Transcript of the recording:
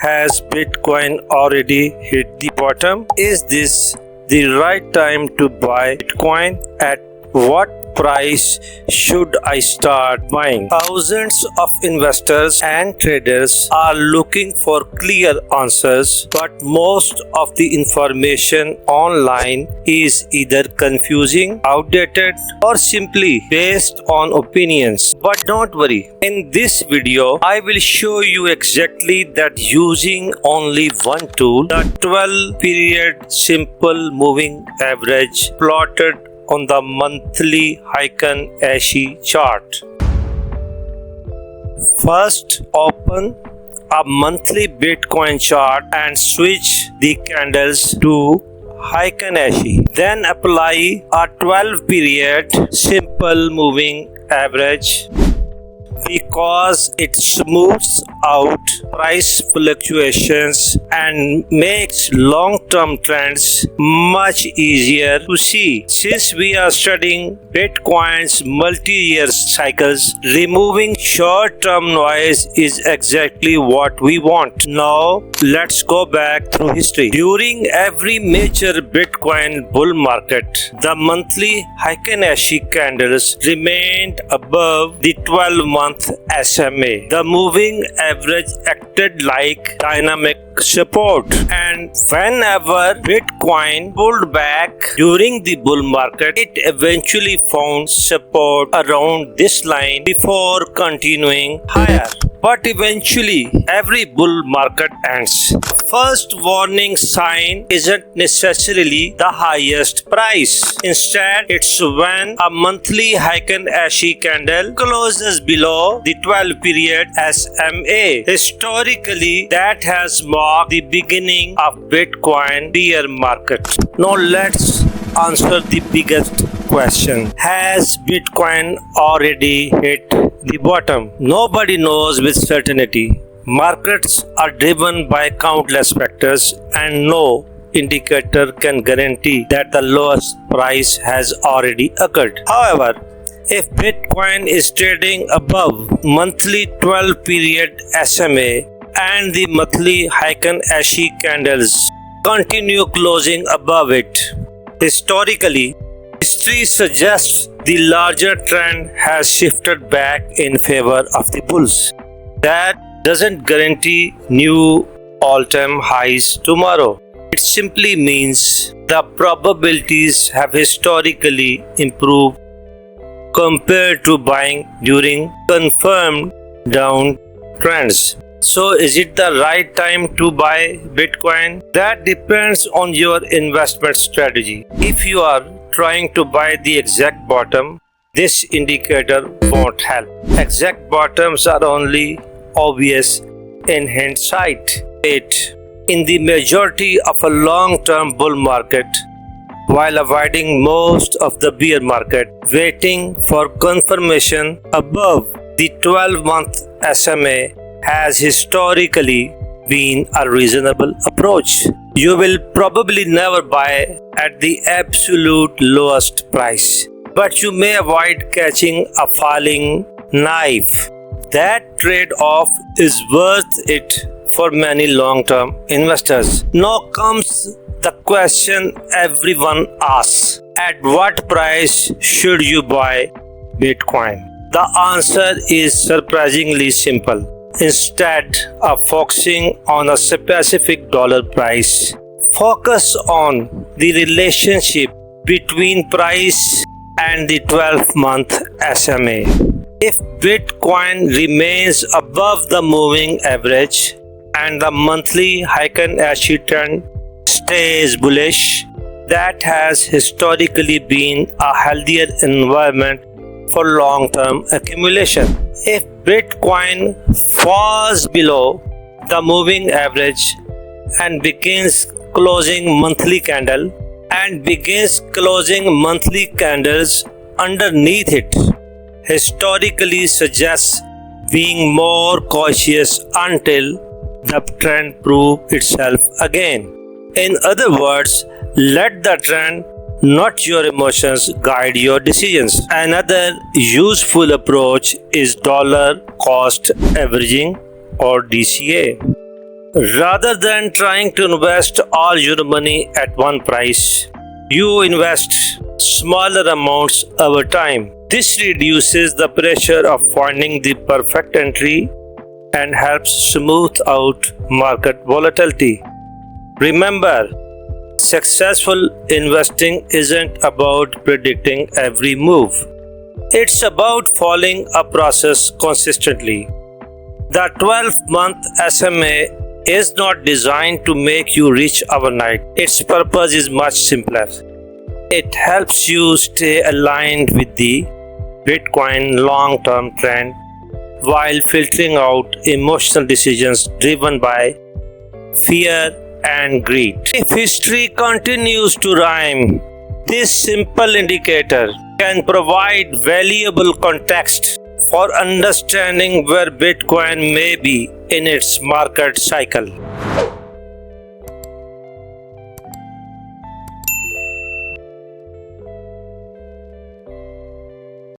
Has Bitcoin already hit the bottom? Is this the right time to buy Bitcoin? At what price should I start buying? Thousands of investors and traders are looking for clear answers, but most of the information online is either confusing, outdated, or simply based on opinions. But don't worry, in this video, I will show you exactly that using only one tool, the 12-period simple moving average plotted on the monthly Heiken Ashi chart. First, open a monthly Bitcoin chart and switch the candles to Heiken Ashi. Then apply a 12-period simple moving average because it smooths out price fluctuations and makes long-term trends much easier to see. Since we are studying Bitcoin's multi-year cycles, removing short-term noise is exactly what we want. Now, let's go back through history. During every major Bitcoin bull market, the monthly Heiken Ashi candles remained above the 12-month SMA. The moving average acted like dynamic support, and whenever Bitcoin pulled back during the bull market, it eventually found support around this line before continuing higher. But eventually, every bull market ends. First warning sign isn't necessarily the highest price. Instead, it's when a monthly Heiken Ashi candle closes below the 12-period SMA. Historically, that has marked the beginning of Bitcoin bear market. Now let's answer the biggest question. Has Bitcoin already hit the bottom? Nobody knows with certainty. Markets are driven by countless factors, and no indicator can guarantee that the lowest price has already occurred. However, if Bitcoin is trading above monthly 12-period SMA and the monthly Heiken Ashi candles continue closing above it, historically, history suggests the larger trend has shifted back in favor of the bulls. That doesn't guarantee new all-time highs tomorrow. It simply means the probabilities have historically improved compared to buying during confirmed down trends. So is it the right time to buy Bitcoin? That depends on your investment strategy. If you are trying to buy the exact bottom, this indicator won't help. Exact bottoms are only obvious in hindsight. In the majority of a long-term bull market, while avoiding most of the bear market, waiting for confirmation above the 12-month SMA has historically been a reasonable approach. You will probably never buy at the absolute lowest price, but you may avoid catching a falling knife. That trade-off is worth it for many long-term investors. Now comes the question everyone asks: at what price should you buy Bitcoin? The answer is surprisingly simple. Instead of focusing on a specific dollar price, focus on the relationship between price and the 12-month SMA. If Bitcoin remains above the moving average and the monthly Heiken Ashi trend stays bullish, that has historically been a healthier environment for long-term accumulation. If Bitcoin falls below the moving average and begins closing monthly candles underneath it, historically suggests being more cautious until the trend proves itself again. In other words, let the trend, not your emotions, guide your decisions. Another useful approach is dollar cost averaging or DCA. Rather than trying to invest all your money at one price, you invest smaller amounts over time. This reduces the pressure of finding the perfect entry and helps smooth out market volatility. Remember, successful investing isn't about predicting every move. It's about following a process consistently. The 12-month SMA is not designed to make you rich overnight. Its purpose is much simpler. It helps you stay aligned with the Bitcoin long-term trend while filtering out emotional decisions driven by fear and greed. If history continues to rhyme, this simple indicator can provide valuable context for understanding where Bitcoin may be in its market cycle.